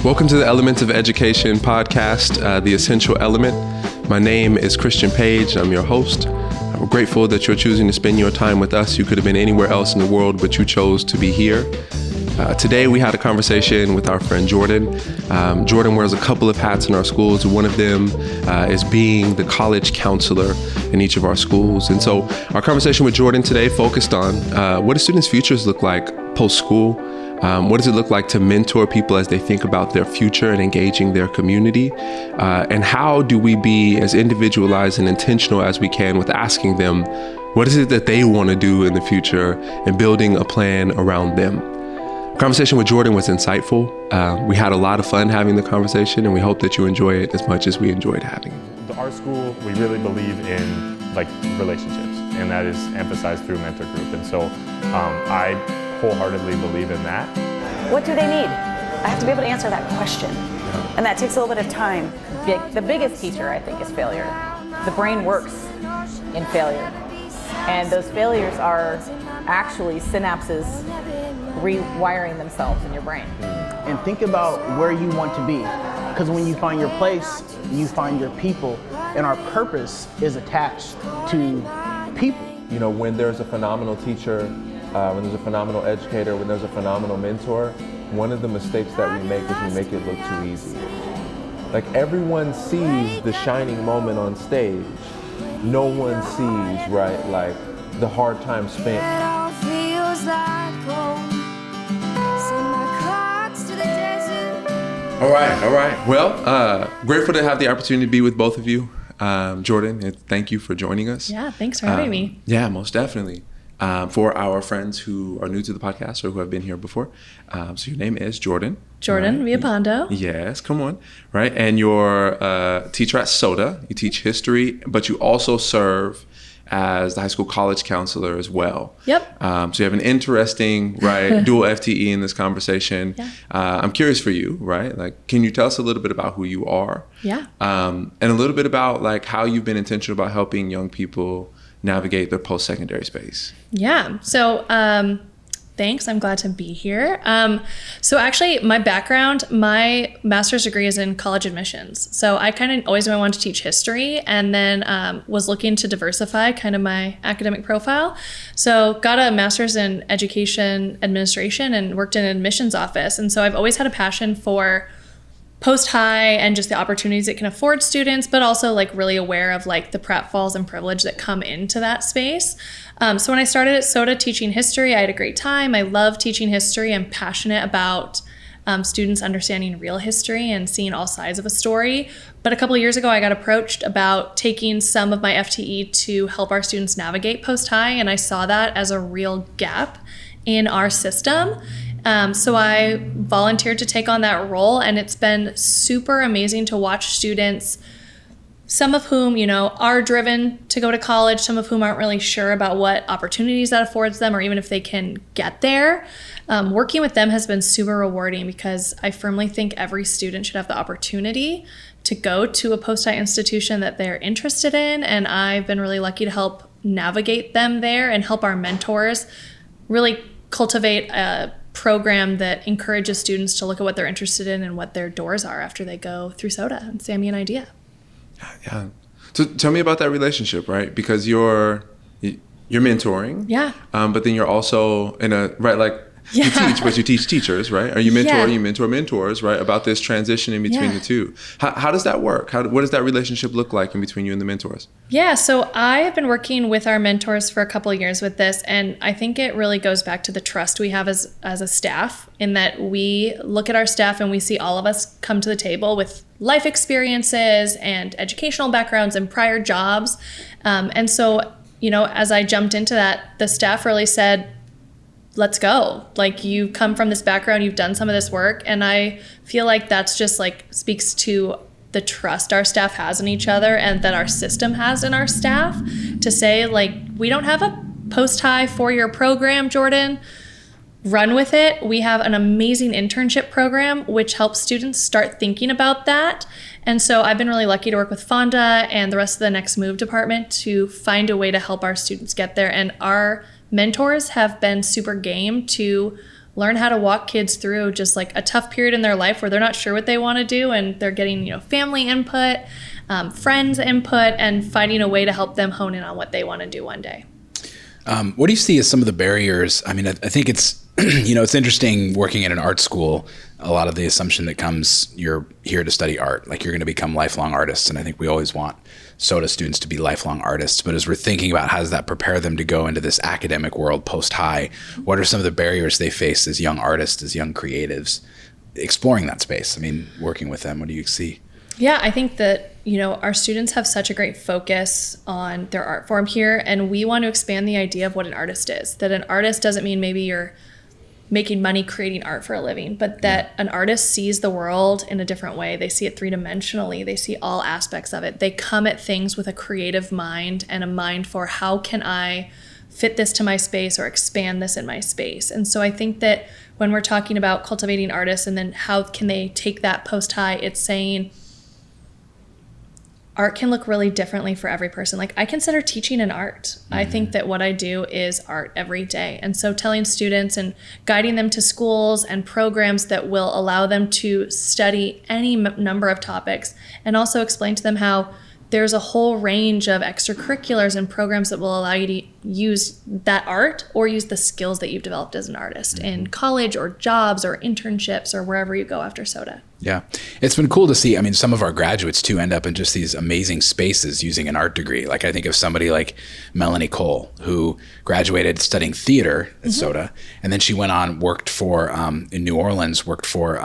Welcome to the Elements of Education podcast, The Essential Element. My name is Christian Page. I'm your host. We're grateful that you're choosing to spend your time with us. You could have been anywhere else in the world, but you chose to be here. Today, we had a conversation with our friend Jordan. Jordan wears a couple of hats in our schools. One of them is being the college counselor in each of our schools. And so our conversation with Jordan today focused on what do students' futures look like post-school? What does it look like to mentor people as they think about their future and engaging their community? And how do we be as individualized and intentional as we can with asking them, what is it that they want to do in the future and building a plan around them? Conversation with Jordan was insightful. We had a lot of fun having the conversation, and we hope that you enjoy it as much as we enjoyed having it. Our school, we really believe in relationships, and that is emphasized through mentor group. And so I wholeheartedly believe in that. What do they need? I have to be able to answer that question. And that takes a little bit of time. The biggest teacher, I think, is failure. The brain works in failure. And those failures are actually synapses rewiring themselves in your brain. And think about where you want to be. Because when you find your place, you find your people. And our purpose is attached to people. You know, when there's a phenomenal teacher, when there's a phenomenal educator, when there's a phenomenal mentor, one of the mistakes that we make is we make it look too easy. Like, everyone sees the shining moment on stage. No one sees, right, like the hard time spent. All right. Well, grateful to have the opportunity to be with both of you. Jordan, and thank you for joining us. Yeah, thanks for having me. Yeah, most definitely. For our friends who are new to the podcast or who have been here before. So your name is Jordan. Jordan Villalpando. Yes, come on. Right. And you're a teacher at SOTA. You teach history, but you also serve as the high school college counselor as well. Yep. So you have an interesting, right, dual FTE in this conversation. Yeah. I'm curious for you, right? Like, can you tell us a little bit about who you are? Yeah. And a little bit about like how you've been intentional about helping young people navigate their post-secondary space. Yeah. So thanks. I'm glad to be here. So actually, my background, my master's degree is in college admissions. So I kind of always wanted to teach history, and then was looking to diversify kind of my academic profile. So got a master's in education administration and worked in an admissions office. And so I've always had a passion for post-high and just the opportunities it can afford students, but also like really aware of like the pratfalls and privilege that come into that space. So when I started at SOTA teaching history, I had a great time. I love teaching history. I'm passionate about students understanding real history and seeing all sides of a story. But a couple of years ago, I got approached about taking some of my FTE to help our students navigate post-high, and I saw that as a real gap in our system. So I volunteered to take on that role, and it's been super amazing to watch students, some of whom, you know, are driven to go to college, some of whom aren't really sure about what opportunities that affords them or even if they can get there. Working with them has been super rewarding because I firmly think every student should have the opportunity to go to a post-high institution that they're interested in, and I've been really lucky to help navigate them there and help our mentors really cultivate a program that encourages students to look at what they're interested in and what their doors are after they go through SOTA and Sammy an idea. Yeah. So tell me about that relationship, right? Because you're mentoring. Yeah. But then you're also in a, right, like Yeah. you teach, but you teach teachers, right? Or you mentor, Yeah. you mentor mentors, right? About this transition in between Yeah. the two. How does that work? What does that relationship look like in between you and the mentors? Yeah, so I have been working with our mentors for a couple of years with this, and I think it really goes back to the trust we have as a staff, in that we look at our staff and we see all of us come to the table with life experiences and educational backgrounds and prior jobs. And so, you know, as I jumped into that, the staff really said, let's go. Like, you come from this background, you've done some of this work. And I feel like that's just like speaks to the trust our staff has in each other and that our system has in our staff to say, like, we don't have a post-high 4-year program, Jordan. Run with it. We have an amazing internship program, which helps students start thinking about that. And so I've been really lucky to work with Fonda and the rest of the Next Move department to find a way to help our students get there. And our mentors have been super game to learn how to walk kids through just like a tough period in their life where they're not sure what they want to do, and they're getting, family input, friends input, and finding a way to help them hone in on what they want to do one day. What do you see as some of the barriers? I mean, I think it's, it's interesting working in an art school. A lot of the assumption that comes, you're here to study art, like you're going to become lifelong artists. And I think we always want SOTA students to be lifelong artists. But as we're thinking about how does that prepare them to go into this academic world post-high, what are some of the barriers they face as young artists, as young creatives, exploring that space? I mean, working with them, what do you see? Yeah, I think that, our students have such a great focus on their art form here, and we want to expand the idea of what an artist is. That an artist doesn't mean maybe you're making money creating art for a living, but that an artist sees the world in a different way. They see it three-dimensionally. They see all aspects of it. They come at things with a creative mind and a mind for how can I fit this to my space or expand this in my space. And so I think that when we're talking about cultivating artists and then how can they take that post-high, it's saying art can look really differently for every person. Like, I consider teaching an art. I think that what I do is art every day. And so telling students and guiding them to schools and programs that will allow them to study any number of topics, and also explain to them how there's a whole range of extracurriculars and programs that will allow you to use that art or use the skills that you've developed as an artist in college or jobs or internships or wherever you go after SOTA. Yeah, it's been cool to see. I mean, some of our graduates too end up in just these amazing spaces using an art degree. Like, I think of somebody like Melanie Cole, who graduated studying theater at SOTA, and then she went on, worked for, in New Orleans, worked for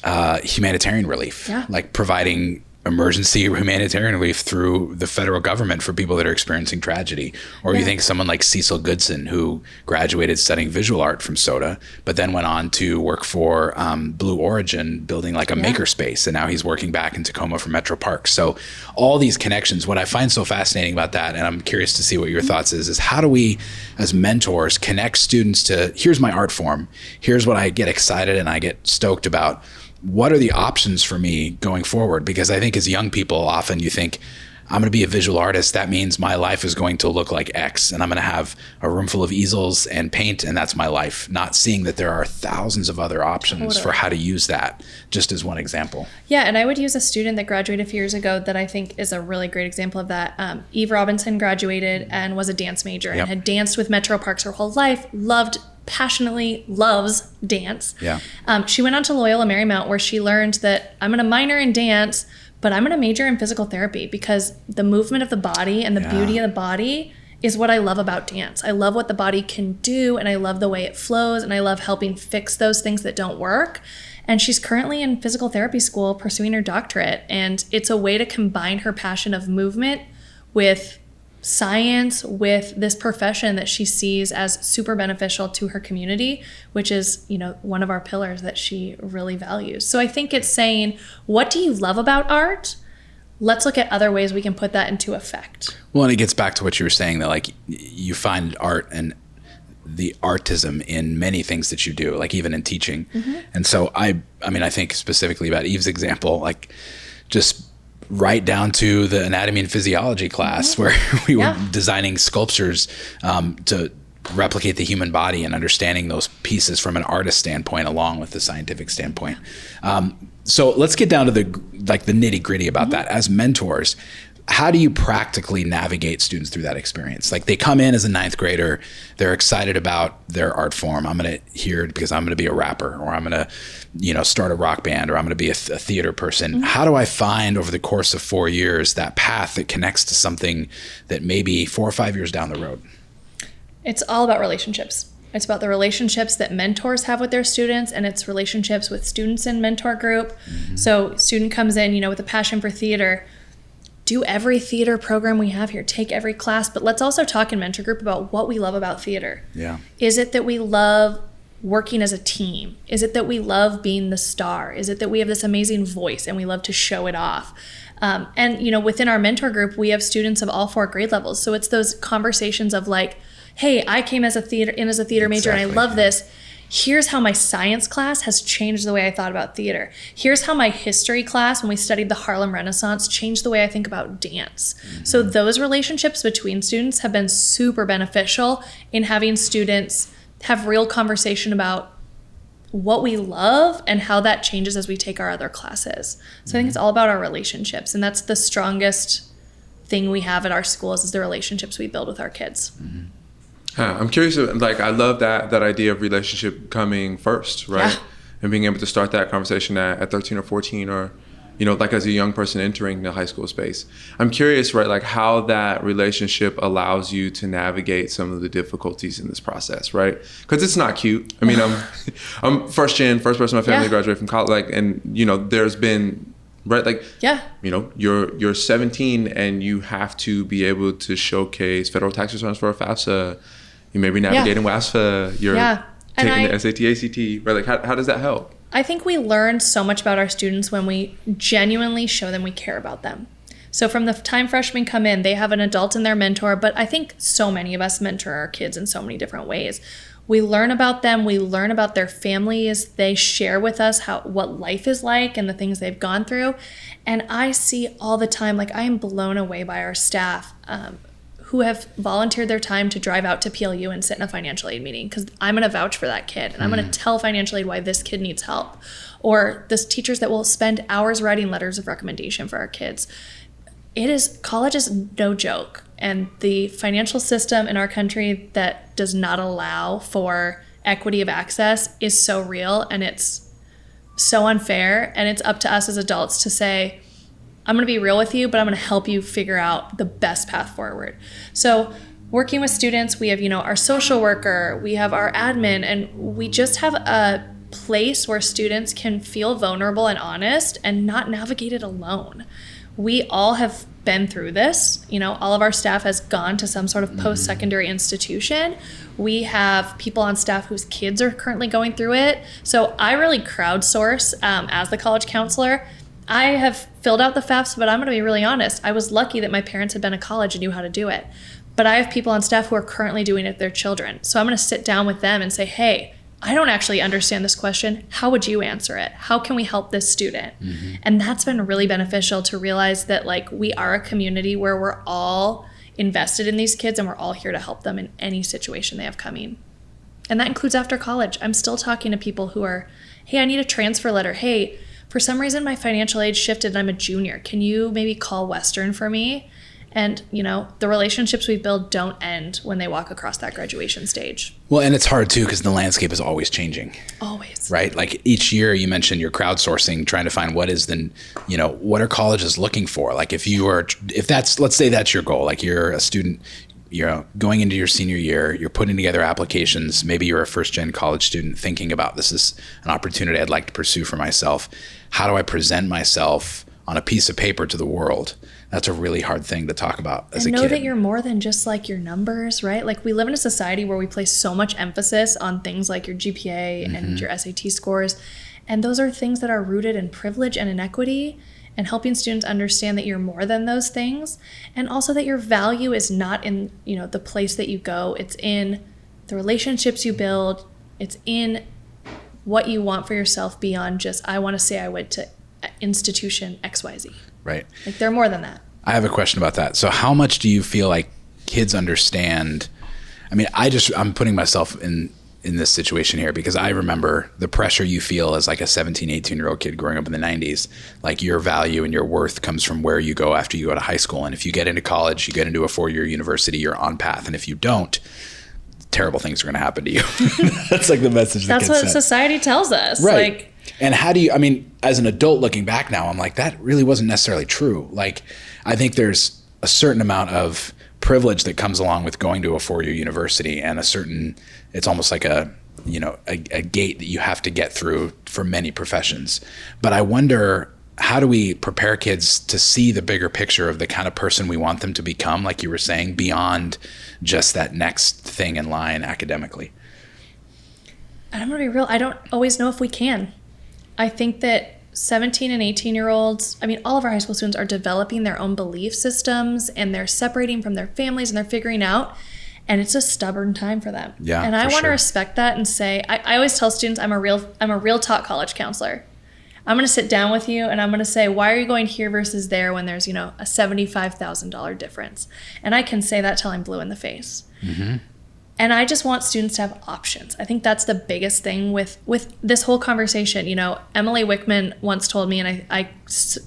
humanitarian relief, like providing emergency humanitarian relief through the federal government for people that are experiencing tragedy. Or you think someone like Cecil Goodson, who graduated studying visual art from SOTA, but then went on to work for Blue Origin, building like a makerspace, and now he's working back in Tacoma for Metro Parks. So all these connections, what I find so fascinating about that, and I'm curious to see what your thoughts is how do we as mentors connect students to, here's my art form, here's what I get excited and I get stoked about, what are the options for me going forward? Because I think as young people, often you think, I'm going to be a visual artist. That means my life is going to look like X, and I'm going to have a room full of easels and paint, and that's my life. Not seeing that there are thousands of other options for how to use that, just as one example. Yeah, and I would use a student that graduated a few years ago that I think is a really great example of that. Eve Robinson graduated and was a dance major and had danced with Metro Parks her whole life, passionately loves dance. She went on to Loyola Marymount, where she learned that I'm going to minor in dance, but I'm going to major in physical therapy, because the movement of the body and the beauty of the body is what I love about dance. I love what the body can do, and I love the way it flows, and I love helping fix those things that don't work. And she's currently in physical therapy school pursuing her doctorate, and it's a way to combine her passion of movement with science, with this profession that she sees as super beneficial to her community, which is, one of our pillars that she really values. So I think it's saying, what do you love about art? Let's look at other ways we can put that into effect. Well, and it gets back to what you were saying, that like you find art and the artism in many things that you do, like even in teaching. And so I think specifically about Eve's example, like just right down to the anatomy and physiology class, where we were designing sculptures to replicate the human body and understanding those pieces from an artist standpoint along with the scientific standpoint. So let's get down to the nitty gritty about that. As mentors, how do you practically navigate students through that experience? Like, they come in as a 9th grader, they're excited about their art form. I'm going to hear it because I'm going to be a rapper, or I'm going to, start a rock band, or I'm going to be a theater person. How do I find over the course of 4 years that path that connects to something that maybe 4 or 5 years down the road? It's all about relationships. It's about the relationships that mentors have with their students, and it's relationships with students in mentor group. So student comes in, with a passion for theater. Do every theater program we have here, take every class, but let's also talk in mentor group about what we love about theater. Is it that we love working as a team? Is it that we love being the star? Is it that we have this amazing voice and we love to show it off? And within our mentor group, we have students of all 4 grade levels. So it's those conversations of like, hey, I came as a theater major and I love this. Here's how my science class has changed the way I thought about theater. Here's how my history class, when we studied the Harlem Renaissance, changed the way I think about dance. So those relationships between students have been super beneficial in having students have real conversation about what we love and how that changes as we take our other classes. So I think it's all about our relationships, and that's the strongest thing we have at our schools is the relationships we build with our kids. I'm curious, like, I love that idea of relationship coming first, right? Yeah. And being able to start that conversation at 13 or 14, or, you know, like as a young person entering the high school space. I'm curious, right, like how that relationship allows you to navigate some of the difficulties in this process, right? Because it's not cute. I mean, I'm first person in my family to graduate from college, like, and, you know, there's been, right, like, you know, you're 17 and you have to be able to showcase federal tax returns for a FAFSA. You may be navigating WASFA. You're taking the SAT, ACT, right? Like, how does that help? I think we learn so much about our students when we genuinely show them we care about them. So from the time freshmen come in, they have an adult and their mentor, but I think so many of us mentor our kids in so many different ways. We learn about them, we learn about their families, they share with us what life is like and the things they've gone through. And I see all the time, like, I am blown away by our staff who have volunteered their time to drive out to PLU and sit in a financial aid meeting, because I'm going to vouch for that kid and I'm going to tell financial aid why this kid needs help. Or the teachers that will spend hours writing letters of recommendation for our kids. College is no joke. And the financial system in our country that does not allow for equity of access is so real, and it's so unfair. And it's up to us as adults to say, I'm going to be real with you, but I'm going to help you figure out the best path forward. So working with students, we have, you know, our social worker, we have our admin, and we just have a place where students can feel vulnerable and honest and not navigate it alone. We all have been through this. You know, all of our staff has gone to some sort of post-secondary institution. We have people on staff whose kids are currently going through it. So I really crowdsource as the college counselor. I have filled out the FAFSA, but I'm going to be really honest. I was lucky that my parents had been to college and knew how to do it. But I have people on staff who are currently doing it with their children. So I'm going to sit down with them and say, hey, I don't actually understand this question. How would you answer it? How can we help this student? And that's been really beneficial to realize that, like, we are a community where we're all invested in these kids and we're all here to help them in any situation they have coming. And that includes after college. I'm still talking to people who are, hey, I need a transfer letter. Hey, for some reason my financial aid shifted and I'm a junior. Can you maybe call Western for me? And, you know, the relationships we build don't end when they walk across that graduation stage. Well, and it's hard too, because the landscape is always changing. Always. Right? Like each year you mentioned you're crowdsourcing, trying to find what are colleges looking for? Like let's say that's your goal, like you're a student, you're going into your senior year, you're putting together applications, maybe you're a first-gen college student thinking about, this is an opportunity I'd like to pursue for myself. How do I present myself on a piece of paper to the world? That's a really hard thing to talk about as a kid. And know that you're more than just like your numbers, right? Like, we live in a society where we place so much emphasis on things like your GPA and your SAT scores. And those are things that are rooted in privilege and inequity, and helping students understand that you're more than those things. And also that your value is not in, you know, the place that you go. It's in the relationships you build. It's in what you want for yourself beyond just, I want to say I went to institution XYZ. Right. Like, they're more than that. I have a question about that. So how much do you feel like kids understand? I mean, I'm putting myself in this situation here because I remember the pressure you feel as like a 17, 18-year-old kid growing up in the 90s. Like, your value and your worth comes from where you go after you go to high school. And if you get into college, you get into a 4-year university, you're on path. And if you don't, terrible things are going to happen to you. That's like the message that That's what society tells us. Right. Like, and how do you, I mean, as an adult looking back now, I'm like, that really wasn't necessarily true. Like, I think there's a certain amount of privilege that comes along with going to a 4-year university, and it's almost like a gate that you have to get through for many professions. But I wonder, how do we prepare kids to see the bigger picture of the kind of person we want them to become, like you were saying, beyond just that next thing in line academically? I'm going to be real. I don't always know if we can. I think that 17 and 18-year-olds, I mean, all of our high school students are developing their own belief systems, and they're separating from their families, and they're figuring out, and it's a stubborn time for them. Yeah, and I want to sure. respect that and say, I always tell students I'm a real talk college counselor. I'm going to sit down with you and I'm going to say, why are you going here versus there when there's, you know, a $75,000 difference? And I can say that till I'm blue in the face. And I just want students to have options. I think that's the biggest thing with this whole conversation. You know, Emily Wickman once told me, and I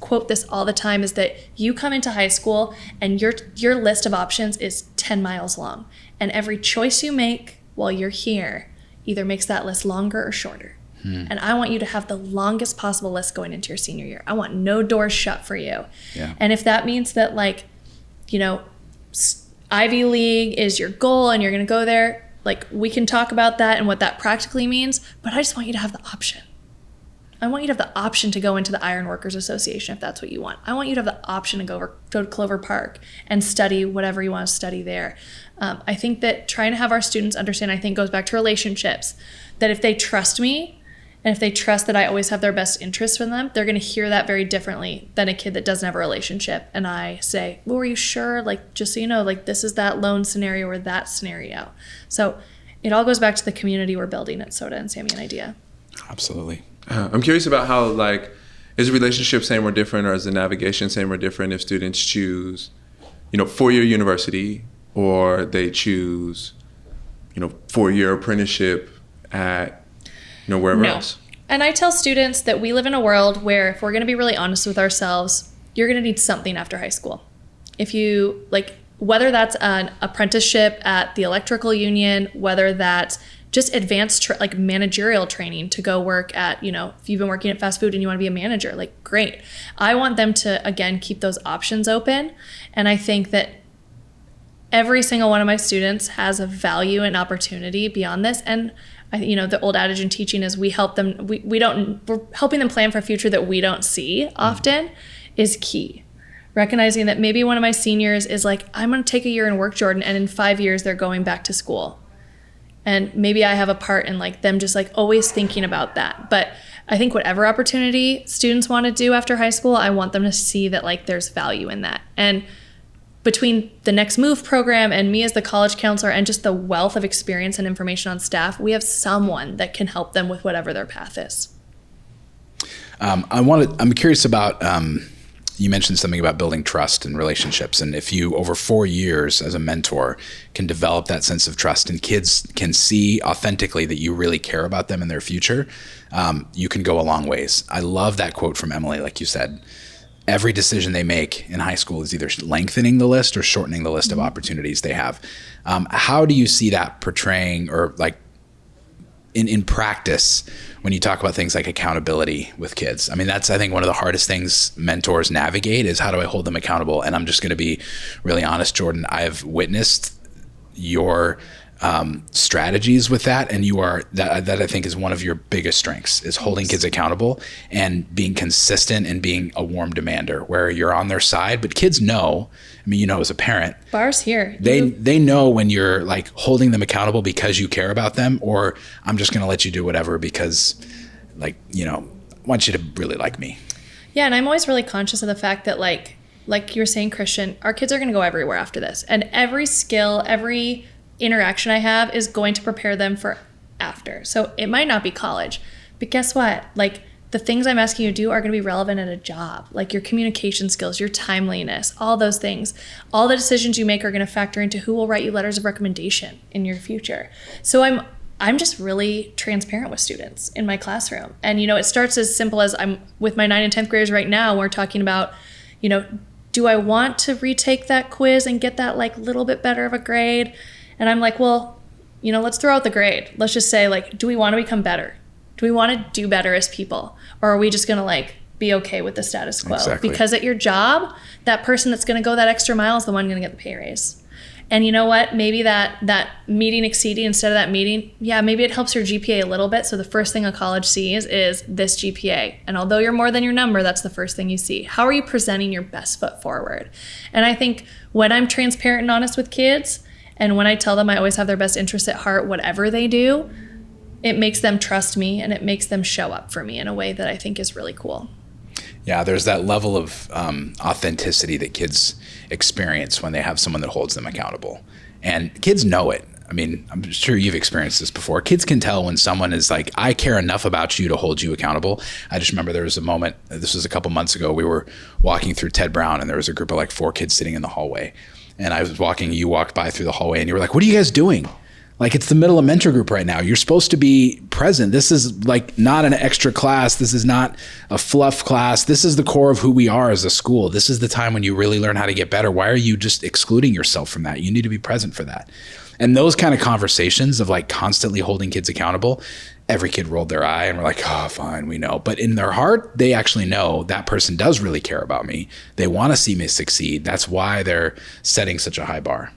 quote this all the time, is that you come into high school and your list of options is 10 miles long. And every choice you make while you're here either makes that list longer or shorter. And I want you to have the longest possible list going into your senior year. I want no doors shut for you. Yeah. And if that means that, like, you know, Ivy League is your goal and you're going to go there, like, we can talk about that and what that practically means, but I just want you to have the option. I want you to have the option to go into the Ironworkers Association if that's what you want. I want you to have the option to go to Clover Park and study whatever you want to study there. I think that trying to have our students understand, I think, goes back to relationships, that if they trust me, and if they trust that I always have their best interests for them, they're going to hear that very differently than a kid that doesn't have a relationship. And I say, well, are you sure? Like, just so you know, like, this is that lone scenario or that scenario. So it all goes back to the community we're building at SOTA and Sammy and Idea. Absolutely. I'm curious about how, like, is the relationship same or different, or is the navigation same or different if students choose, you know, 4-year university, or they choose, you know, 4-year apprenticeship at, you know, wherever else? And I tell students that we live in a world where, if we're going to be really honest with ourselves, you're going to need something after high school. If you, like, whether that's an apprenticeship at the electrical union, whether that's just advanced like managerial training to go work at, you know, if you've been working at fast food and you want to be a manager, like, great. I want them to, again, keep those options open. And I think that every single one of my students has a value and opportunity beyond this. And you know, the old adage in teaching is we're helping them plan for a future that we don't see often is key. Recognizing that maybe one of my seniors is like, I'm going to take a year and work, Jordan, and in 5 years they're going back to school. And maybe I have a part in, like, them just, like, always thinking about that. But I think whatever opportunity students want to do after high school, I want them to see that, like, there's value in that. And between the Next Move program and me as the college counselor and just the wealth of experience and information on staff, we have someone that can help them with whatever their path is. I'm curious about, you mentioned something about building trust and relationships. And if you, over 4 years as a mentor, can develop that sense of trust and kids can see authentically that you really care about them and their future, you can go a long ways. I love that quote from Emily, like you said. Every decision they make in high school is either lengthening the list or shortening the list of opportunities they have. How do you see that portraying, or, like, in practice when you talk about things like accountability with kids? I mean, that's, I think, one of the hardest things mentors navigate is, how do I hold them accountable? And I'm just going to be really honest, Jordan, I have witnessed your strategies with that, and you are that I think is one of your biggest strengths, is holding kids accountable and being consistent and being a warm demander where you're on their side. But kids know, I mean, you know, as a parent, bars here, they know when you're, like, holding them accountable because you care about them, or I'm just going to let you do whatever because, like, you know, I want you to really like me. Yeah, and I'm always really conscious of the fact that, like you were saying, Christian, our kids are going to go everywhere after this, and every skill, every interaction I have is going to prepare them for after. So it might not be college, but guess what? Like, the things I'm asking you to do are going to be relevant at a job, like your communication skills, your timeliness, all those things. All the decisions you make are going to factor into who will write you letters of recommendation in your future. So I'm just really transparent with students in my classroom. And, you know, it starts as simple as, I'm with my 9th and 10th graders right now, we're talking about, you know, do I want to retake that quiz and get that, like, little bit better of a grade? And I'm like, well, you know, let's throw out the grade. Let's just say, like, do we want to become better? Do we want to do better as people? Or are we just going to, like, be okay with the status quo? Exactly. Because at your job, that person that's going to go that extra mile is the one going to get the pay raise. And you know what? Maybe that meeting exceeding instead of that meeting, yeah, maybe it helps your GPA a little bit. So the first thing a college sees is this GPA. And although you're more than your number, that's the first thing you see. How are you presenting your best foot forward? And I think when I'm transparent and honest with kids, and when I tell them I always have their best interests at heart, whatever they do, it makes them trust me and it makes them show up for me in a way that I think is really cool. Yeah, there's that level of authenticity that kids experience when they have someone that holds them accountable. And kids know it. I mean, I'm sure you've experienced this before. Kids can tell when someone is like, I care enough about you to hold you accountable. I just remember there was a moment, this was a couple months ago, we were walking through Ted Brown and there was a group of like 4 kids sitting in the hallway. And I was walking, you walked by through the hallway and you were like, what are you guys doing? Like, it's the middle of mentor group right now. You're supposed to be present. This is like not an extra class. This is not a fluff class. This is the core of who we are as a school. This is the time when you really learn how to get better. Why are you just excluding yourself from that? You need to be present for that. And those kind of conversations of like constantly holding kids accountable, every kid rolled their eye and we're like, oh, fine, we know. But in their heart, they actually know that person does really care about me. They want to see me succeed. That's why they're setting such a high bar.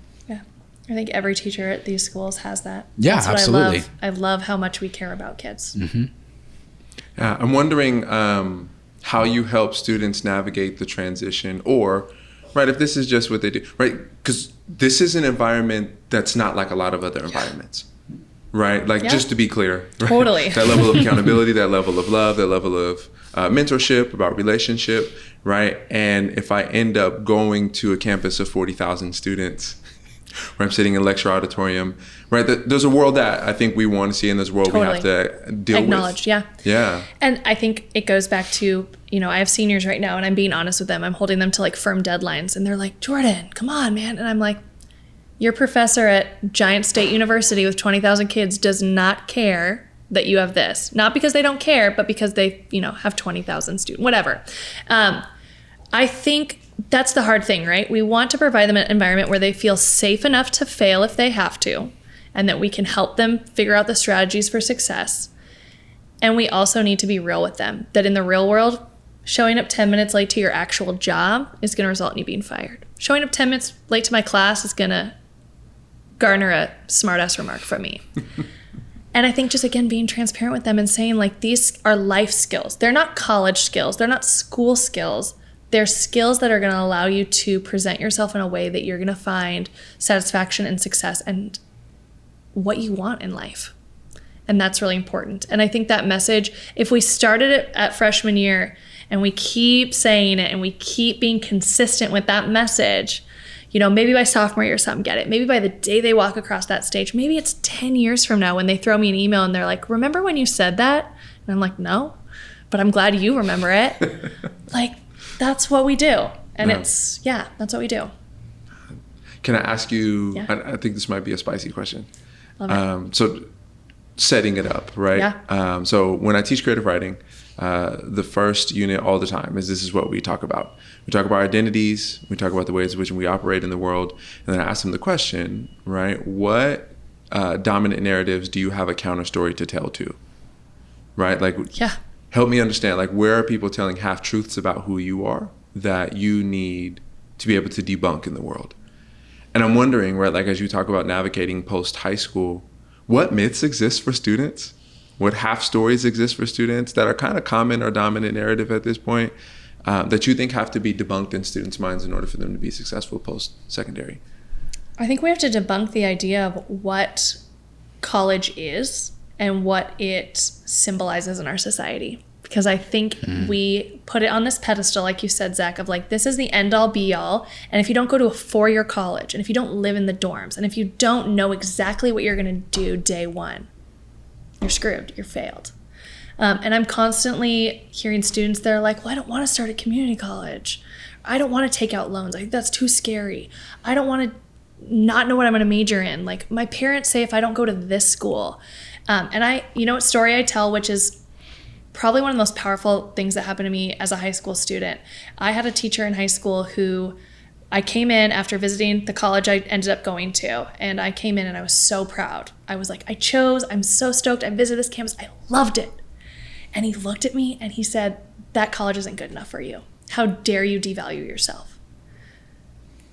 I think every teacher at these schools has that. Yeah, That's what absolutely. I love how much we care about kids. Mm-hmm. Yeah, I'm wondering how you help students navigate the transition, or, right, if this is just what they do, right? Because this is an environment that's not like a lot of other environments, right? Like, just to be clear. Right? Totally. That level of accountability, that level of love, that level of mentorship, about relationship, right? And if I end up going to a campus of 40,000 students, where I'm sitting in a lecture auditorium, right? There's a world that I think we want to see, and there's a world we have to deal Acknowledge, with. Yeah. And I think it goes back to, I have seniors right now, and I'm being honest with them. I'm holding them to like firm deadlines, and they're like, Jordan, come on, man. And I'm like, your professor at Giant State University with 20,000 kids does not care that you have this. Not because they don't care, but because they, have 20,000 students, whatever. I think that's the hard thing, right? We want to provide them an environment where they feel safe enough to fail if they have to, and that we can help them figure out the strategies for success. And we also need to be real with them, that in the real world, showing up 10 minutes late to your actual job is going to result in you being fired. Showing up 10 minutes late to my class is going to garner a smart-ass remark from me. And I think just, again, being transparent with them and saying, like, these are life skills. They're not college skills. They're not school skills. They're skills that are going to allow you to present yourself in a way that you're going to find satisfaction and success and what you want in life. And that's really important. And I think that message, if we started it at freshman year and we keep saying it and we keep being consistent with that message, maybe by sophomore year, some get it. Maybe by the day they walk across that stage, maybe it's 10 years from now when they throw me an email and they're like, remember when you said that? And I'm like, no, but I'm glad you remember it. Like, that's what we do. And that's what we do. Can I ask you, I think this might be a spicy question. Love it. So setting it up, right? Yeah. So when I teach creative writing, the first unit all the time is this is what we talk about. We talk about identities. We talk about the ways in which we operate in the world. And then I ask them the question, right? What dominant narratives do you have a counter story to tell to? Right? Like, help me understand, like, where are people telling half-truths about who you are that you need to be able to debunk in the world? And I'm wondering, right, like, as you talk about navigating post-high school, what myths exist for students? What half-stories exist for students that are kind of common or dominant narrative at this point that you think have to be debunked in students' minds in order for them to be successful post-secondary? I think we have to debunk the idea of what college is and what it symbolizes in our society. Because I think we put it on this pedestal, like you said, Zach, of like, this is the end all be all. And if you don't go to a 4-year college, and if you don't live in the dorms, and if you don't know exactly what you're going to do day one, you're screwed, you're failed. And I'm constantly hearing students that are like, well, I don't want to start a community college. I don't want to take out loans. I think that's too scary. I don't want to not know what I'm going to major in. Like, my parents say if I don't go to this school, and a story I tell, which is probably one of the most powerful things that happened to me as a high school student. I had a teacher in high school who I came in after visiting the college I ended up going to, and I came in and I was so proud. I was like, I'm so stoked. I visited this campus. I loved it. And he looked at me and he said, that college isn't good enough for you. How dare you devalue yourself?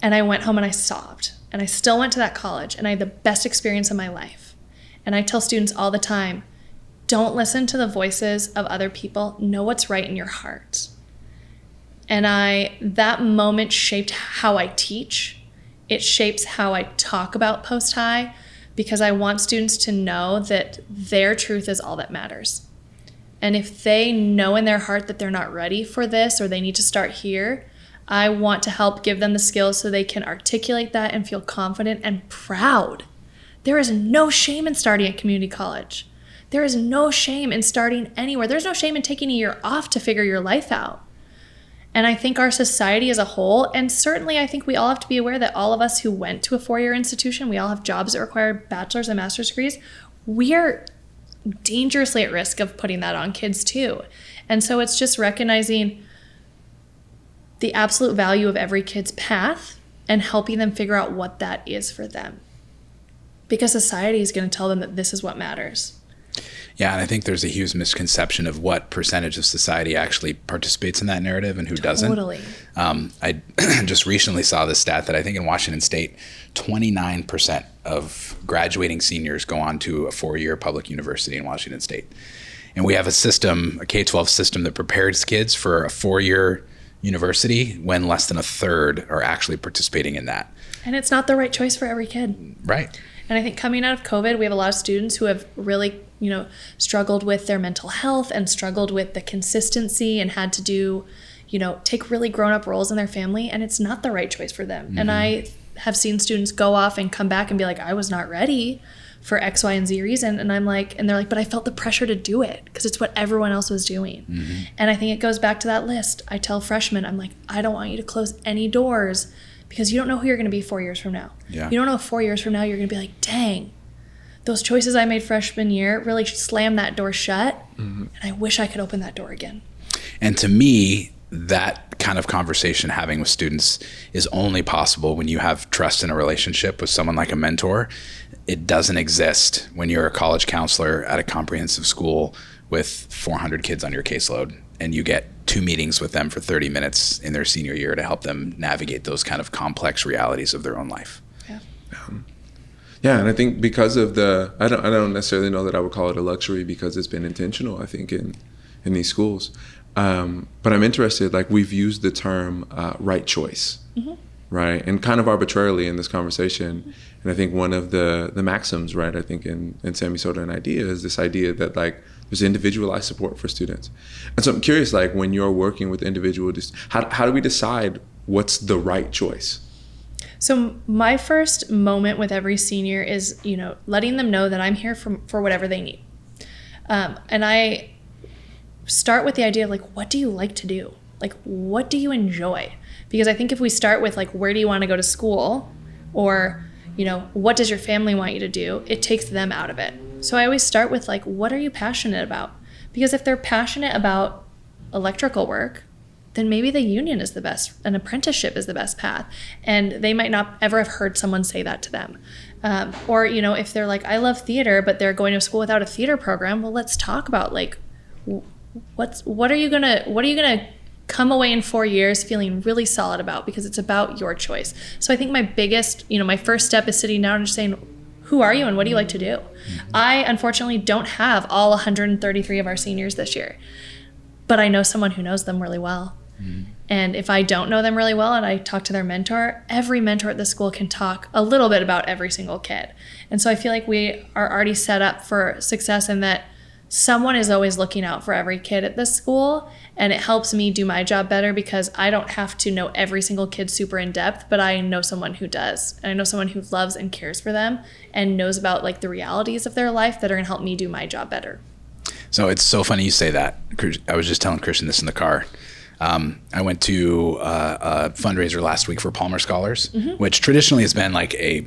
And I went home and I sobbed. And I still went to that college and I had the best experience of my life. And I tell students all the time, don't listen to the voices of other people. Know what's right in your heart. And that moment shaped how I teach. It shapes how I talk about post-high, because I want students to know that their truth is all that matters. And if they know in their heart that they're not ready for this or they need to start here, I want to help give them the skills so they can articulate that and feel confident and proud. There is no shame in starting at community college. There is no shame in starting anywhere. There's no shame in taking a year off to figure your life out. And I think our society as a whole, and certainly I think we all have to be aware that all of us who went to a 4-year institution, we all have jobs that require bachelor's and master's degrees. We are dangerously at risk of putting that on kids too. And so it's just recognizing the absolute value of every kid's path and helping them figure out what that is for them. Because society is going to tell them that this is what matters. Yeah, and I think there's a huge misconception of what percentage of society actually participates in that narrative and who doesn't. Totally. I just recently saw this stat that I think in Washington State, 29% of graduating seniors go on to a 4-year public university in Washington State. And we have a system, a K-12 system that prepares kids for a 4-year university when less than a third are actually participating in that. And it's not the right choice for every kid. Right. And I think coming out of COVID, we have a lot of students who have really, struggled with their mental health and struggled with the consistency and had to do, take really grown-up roles in their family, and it's not the right choice for them. Mm-hmm. And I have seen students go off and come back and be like, I was not ready for X, Y, and Z reason. And I'm like, and they're like, but I felt the pressure to do it because it's what everyone else was doing. Mm-hmm. And I think it goes back to that list. I tell freshmen, I'm like, I don't want you to close any doors because you don't know who you're going to be 4 years from now. Yeah. You don't know if 4 years from now you're going to be like, dang, those choices I made freshman year really slammed that door shut. Mm-hmm. And I wish I could open that door again. And to me, that kind of conversation having with students is only possible when you have trust in a relationship with someone like a mentor. It doesn't exist when you're a college counselor at a comprehensive school with 400 kids on your caseload and you get 2 meetings with them for 30 minutes in their senior year to help them navigate those kind of complex realities of their own life. Yeah. Yeah, and I think because of I don't necessarily know that I would call it a luxury because it's been intentional, I think, in these schools. But I'm interested, like we've used the term right choice, mm-hmm. right? And kind of arbitrarily in this conversation. And I think one of the maxims, right, I think in Sammy SOTA and IDEA is this idea that like there's individualized support for students. And so I'm curious, like when you're working with individuals, how do we decide what's the right choice? So my first moment with every senior is, letting them know that I'm here for whatever they need. And I start with the idea of like, what do you like to do? Like, what do you enjoy? Because I think if we start with like, where do you want to go to school? Or, what does your family want you to do? It takes them out of it. So I always start with like, what are you passionate about? Because if they're passionate about electrical work, then maybe the union is the best, an apprenticeship is the best path. And they might not ever have heard someone say that to them. Or, if they're like, I love theater, but they're going to school without a theater program, well, let's talk about like, what are you gonna come away in 4 years feeling really solid about, because it's about your choice. So I think my biggest, my first step is sitting down and just saying, who are you and what do you like to do? I unfortunately don't have all 133 of our seniors this year, but I know someone who knows them really well. Mm-hmm. And if I don't know them really well and I talk to their mentor, every mentor at the school can talk a little bit about every single kid. And so I feel like we are already set up for success in that someone is always looking out for every kid at this school, and it helps me do my job better because I don't have to know every single kid super in depth, but I know someone who does. And I know someone who loves and cares for them and knows about like the realities of their life that are going to help me do my job better. So it's so funny you say that. I was just telling Christian this in the car. I went to a fundraiser last week for Palmer Scholars, mm-hmm. which traditionally has been like a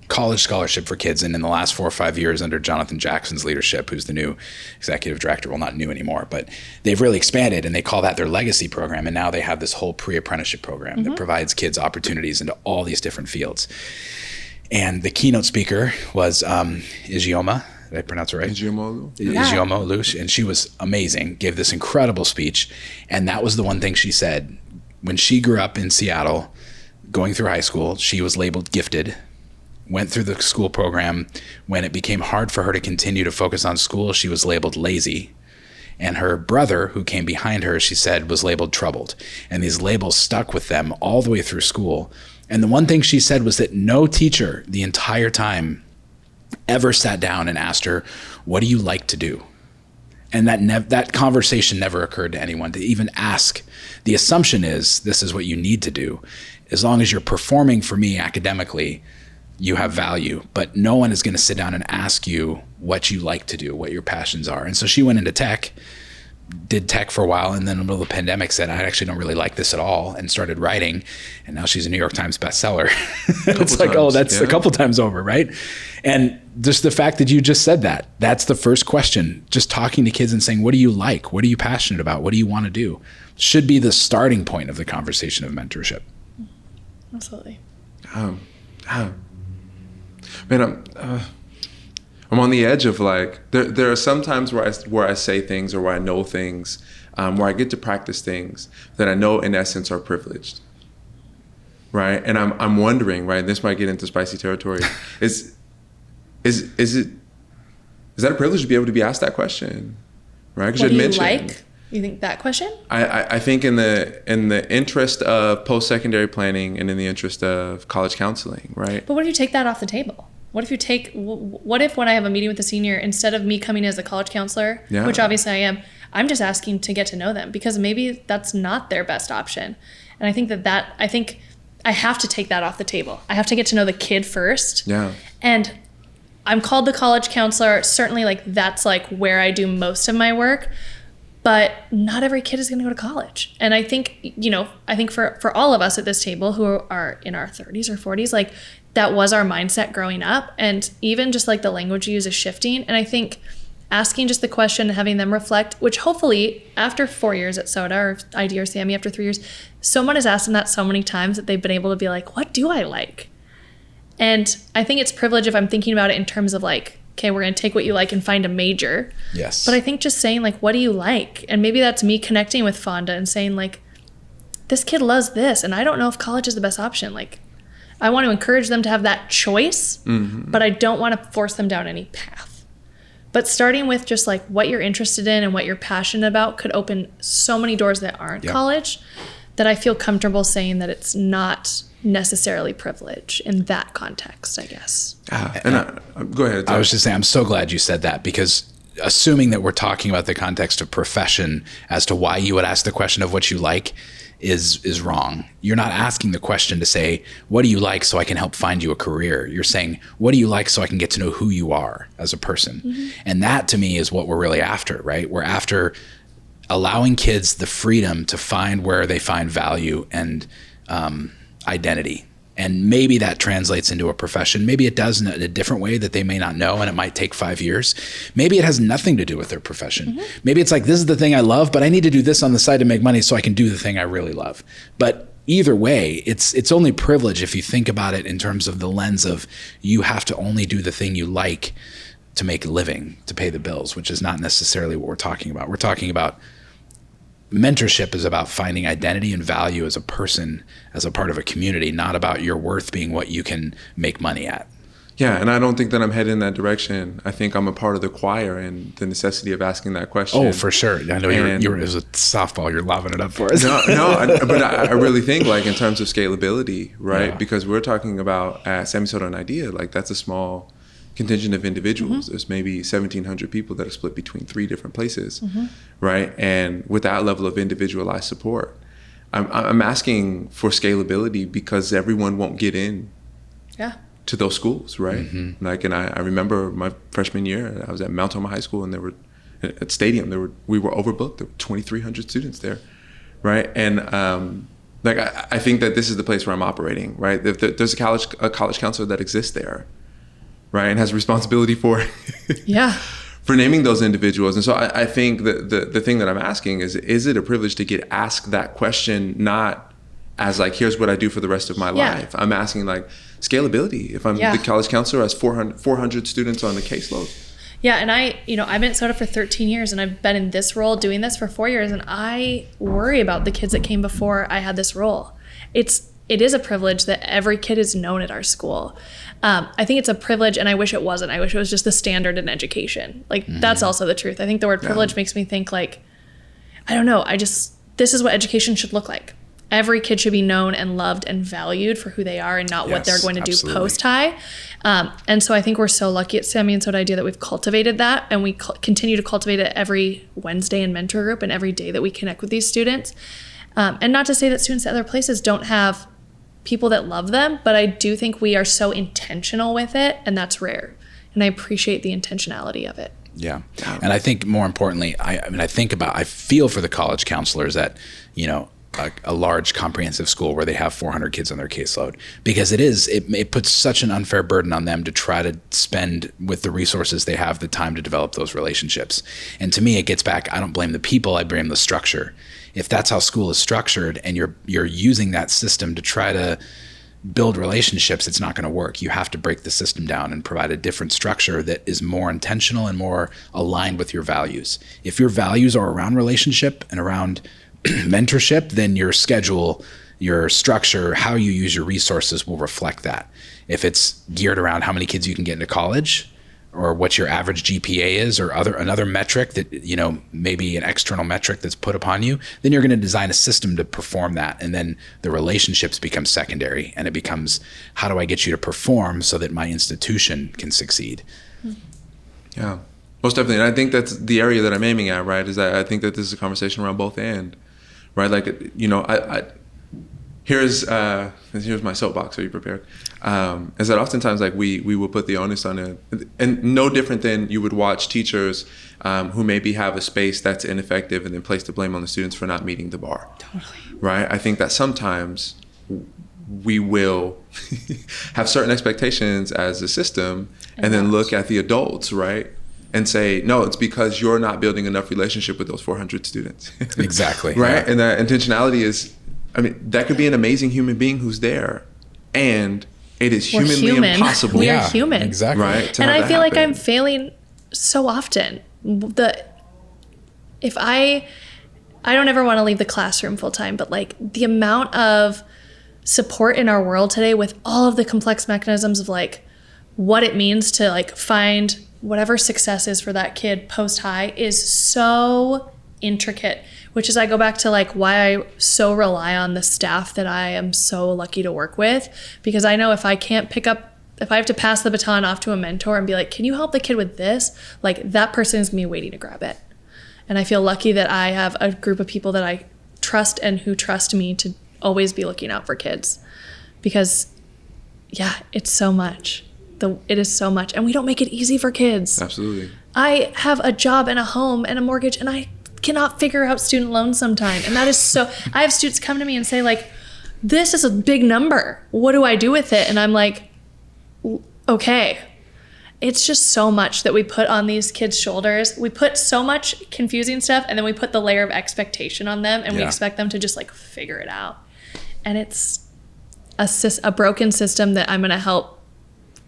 college scholarship for kids. And in the last 4 or 5 years under Jonathan Jackson's leadership, who's the new executive director, well, not new anymore, but they've really expanded and they call that their legacy program. And now they have this whole pre-apprenticeship program mm-hmm. that provides kids opportunities into all these different fields. And the keynote speaker was Ijeoma. Did I pronounce it right? Ijeoma Olu. And she was amazing, gave this incredible speech. And that was the one thing she said. When she grew up in Seattle, going through high school, she was labeled gifted, went through the school program. When it became hard for her to continue to focus on school, she was labeled lazy. And her brother, who came behind her, she said, was labeled troubled. And these labels stuck with them all the way through school. And the one thing she said was that no teacher the entire time ever sat down and asked her, what do you like to do? And that conversation never occurred to anyone to even ask. The assumption is this is what you need to do. As long as you're performing for me academically, you have value, but no one is going to sit down and ask you what you like to do, what your passions are. And so she went into tech did tech for a while, and then in the middle of the pandemic said, I actually don't really like this at all, and started writing. And now she's a New York Times bestseller. It's like, oh, that's a couple times over, right? And just the fact that you just said that, that's the first question. Just talking to kids and saying, what do you like? What are you passionate about? What do you want to do? Should be the starting point of the conversation of mentorship. Absolutely. Man, I'm on the edge of like, there are some times where I say things or where I know things, where I get to practice things that I know in essence are privileged, right? And I'm wondering, right? This might get into spicy territory. Is that a privilege to be able to be asked that question, right? Because what you do you mentioned, like? You think that question? I think in the interest of post-secondary planning and in the interest of college counseling, right? But what if you take that off the table? What if when I have a meeting with a senior, instead of me coming as a college counselor, which obviously I am, I'm just asking to get to know them, because maybe that's not their best option. And I think I think I have to take that off the table. I have to get to know the kid first. Yeah. And I'm called the college counselor. Certainly, like, that's like where I do most of my work. But not every kid is going to go to college. And I think, for all of us at this table who are in our 30s or 40s, like, that was our mindset growing up. And even just like the language you use is shifting. And I think asking just the question and having them reflect, which hopefully after 4 years at SOTA or ID or CME after 3 years, someone has asked them that so many times that they've been able to be like, what do I like? And I think it's privilege if I'm thinking about it in terms of like, okay, we're going to take what you like and find a major. Yes. But I think just saying like, what do you like? And maybe that's me connecting with Fonda and saying like, this kid loves this, and I don't know if college is the best option. Like, I want to encourage them to have that choice, but I don't want to force them down any path. But starting with just like what you're interested in and what you're passionate about could open so many doors that aren't college, that I feel comfortable saying that it's not necessarily privilege in that context, I guess. Go ahead. I was just saying, I'm so glad you said that, because assuming that we're talking about the context of profession as to why you would ask the question of what you like is wrong. You're not asking the question to say, what do you like so I can help find you a career? You're saying, what do you like so I can get to know who you are as a person? And that to me is what we're really after, right? We're after allowing kids the freedom to find where they find value and identity. And maybe that translates into a profession. Maybe it does in a different way that they may not know, and it might take 5 years. Maybe it has nothing to do with their profession. Maybe it's like, this is the thing I love, but I need to do this on the side to make money so I can do the thing I really love. But either way, it's only privilege if you think about it in terms of the lens of you have to only do the thing you like to make a living, to pay the bills, which is not necessarily what we're talking about. We're talking about mentorship is about finding identity and value as a person, as a part of a community, not about your worth being what you can make money at. Yeah, and I don't think that I'm headed in that direction. I think I'm a part of the choir and the necessity of asking that question. Oh, for sure. I know you're as a softball, you're lobbing it up for us. But I really think like in terms of scalability, right? Yeah. Because we're talking about at SOTA and IDEA, like that's a small contingent of individuals. There's maybe 1,700 people that are split between 3 different places, right? And with that level of individualized support, I'm asking for scalability because everyone won't get in to those schools, right? Like, and I remember my freshman year, I was at Mount Tomah High School, and there were at Stadium, we were overbooked. There were 2,300 students there, right? And like I think that this is the place where I'm operating, right? There's a college counselor that exists there, right, and has responsibility for for naming those individuals. And so I think that the thing that I'm asking is it a privilege to get asked that question, not as like, here's what I do for the rest of my life. I'm asking like scalability. If I'm the college counselor has 400 students on the caseload. Yeah, and I've been at SOTA for 13 years, and I've been in this role doing this for 4 years, and I worry about the kids that came before I had this role. It is a privilege that every kid is known at our school. I think it's a privilege, and I wish it wasn't. I wish it was just the standard in education. Like, that's also the truth. I think the word privilege makes me think like, I don't know, this is what education should look like. Every kid should be known and loved and valued for who they are and not what they're going to do post-high. And so I think we're so lucky at SAMI and SOTA IDEA that we've cultivated that, and we continue to cultivate it every Wednesday in mentor group and every day that we connect with these students. And not to say that students at other places don't have people that love them, but I do think we are so intentional with it, and that's rare. And I appreciate the intentionality of it. Yeah. And I think more importantly, I feel for the college counselors at, a large comprehensive school where they have 400 kids on their caseload, because it puts such an unfair burden on them to try to spend with the resources they have the time to develop those relationships. And to me, it gets back, I don't blame the people, I blame the structure. If that's how school is structured and you're using that system to try to build relationships, it's not going to work. You have to break the system down and provide a different structure that is more intentional and more aligned with your values. If your values are around relationship and around mentorship, then your schedule, your structure, how you use your resources will reflect that. If it's geared around how many kids you can get into college, or what your average GPA is, or another metric that, maybe an external metric that's put upon you, then you're going to design a system to perform that. And then the relationships become secondary, and it becomes, how do I get you to perform so that my institution can succeed? Yeah, most definitely. And I think that's the area that I'm aiming at, right? Is that I think that this is a conversation around both and, right? Like, here's my soapbox. Are you prepared? Is that oftentimes, like, we will put the onus on it, and no different than you would watch teachers who maybe have a space that's ineffective and then place the blame on the students for not meeting the bar. Totally. Right? I think that sometimes we will have certain expectations as a system and then look at the adults, right? And say, no, it's because you're not building enough relationship with those 400 students. Exactly. Right? Yeah. And that intentionality is, that could be an amazing human being who's there, and it is humanly impossible. We are human. Exactly. Right? And I feel like I'm failing so often. If I don't ever want to leave the classroom full time, but like the amount of support in our world today with all of the complex mechanisms of like what it means to like find whatever success is for that kid post high is so intricate, which is I go back to like why I so rely on the staff that I am so lucky to work with, because I know if I have to pass the baton off to a mentor and be like, can you help the kid with this? Like, that person is me waiting to grab it. And I feel lucky that I have a group of people that I trust and who trust me to always be looking out for kids, because it's so much. It is so much, and we don't make it easy for kids. Absolutely. I have a job and a home and a mortgage, and I cannot figure out student loans sometimes. And that is so, I have students come to me and say like, this is a big number. What do I do with it? And I'm like, okay. It's just so much that we put on these kids' shoulders. We put so much confusing stuff, and then we put the layer of expectation on them, and we expect them to just like figure it out. And it's a broken system that I'm going to help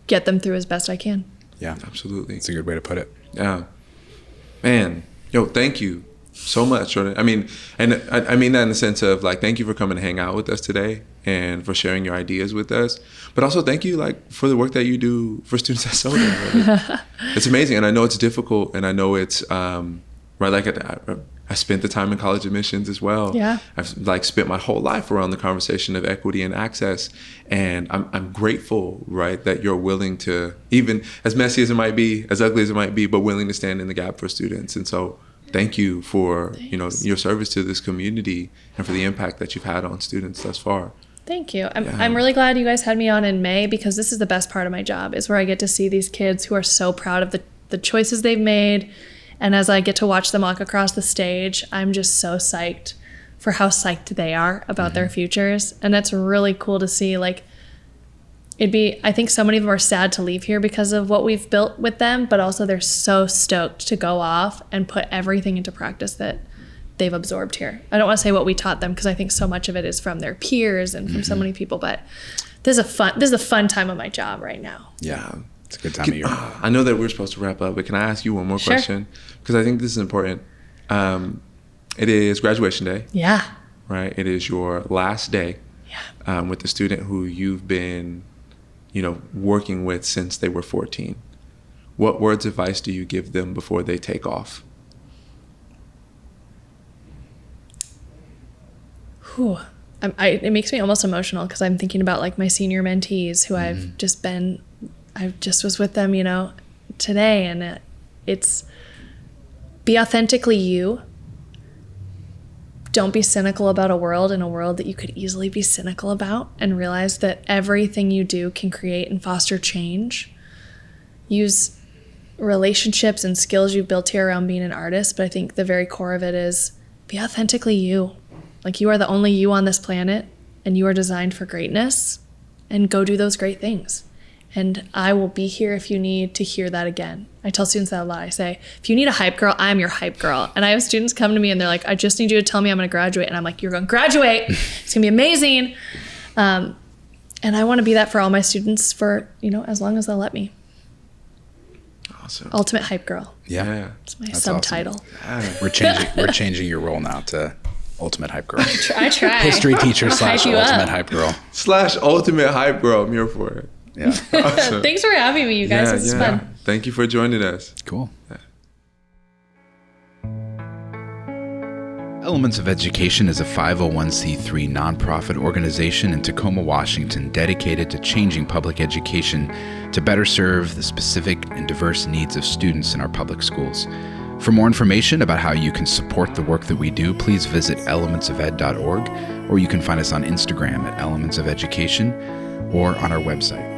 get them through as best I can. Yeah, absolutely. It's a good way to put it. Yeah. Man, thank you so much, Jordan. I mean that in the sense of like, thank you for coming to hang out with us today and for sharing your ideas with us. But also thank you like for the work that you do for students at SOTA. It's amazing. And I know it's difficult, and I know it's I spent the time in college admissions as well. Yeah. I've like spent my whole life around the conversation of equity and access. And I'm grateful, right, that you're willing to, even as messy as it might be, as ugly as it might be, but willing to stand in the gap for students. And so thank you for, your service to this community and for the impact that you've had on students thus far. Thank you. I'm really glad you guys had me on in May, because this is the best part of my job, is where I get to see these kids who are so proud of the choices they've made. And as I get to watch them walk across the stage, I'm just so psyched for how psyched they are about their futures. And that's really cool to see. Like, I think so many of them are sad to leave here because of what we've built with them, but also they're so stoked to go off and put everything into practice that they've absorbed here. I don't want to say what we taught them, because I think so much of it is from their peers and from so many people, but this is a fun time of my job right now. Yeah. It's a good time of year. I know that we're supposed to wrap up, but can I ask you one more question? Because I think this is important. It is graduation day. Yeah. Right? It is your last day with the student who you've been, working with since they were 14. What words of advice do you give them before they take off? It makes me almost emotional, because I'm thinking about like my senior mentees who I just was with them, today, and it's be authentically you. Don't be cynical about a world that you could easily be cynical about, and realize that everything you do can create and foster change. Use relationships and skills you've built here around being an artist, but I think the very core of it is be authentically you. Like, you are the only you on this planet, and you are designed for greatness, and go do those great things. And I will be here if you need to hear that again. I tell students that a lot. I say, if you need a hype girl, I'm your hype girl. And I have students come to me and they're like, I just need you to tell me I'm going to graduate. And I'm like, you're going to graduate. It's going to be amazing. And I want to be that for all my students for, as long as they'll let me. Awesome. Ultimate hype girl. Yeah. It's my That's subtitle. Awesome. We're changing your role now to ultimate hype girl. I try. History teacher / hype you ultimate up. hype girl. / ultimate hype girl. I'm here for it. Yeah. Awesome. Thanks for having me, you guys. This is fun. Thank you for joining us. Cool. Elements of Education is a 501c3 nonprofit organization in Tacoma, Washington, dedicated to changing public education to better serve the specific and diverse needs of students in our public schools. For more information about how you can support the work that we do, please visit elementsofed.org, or you can find us on Instagram at Elements of Education or on our website.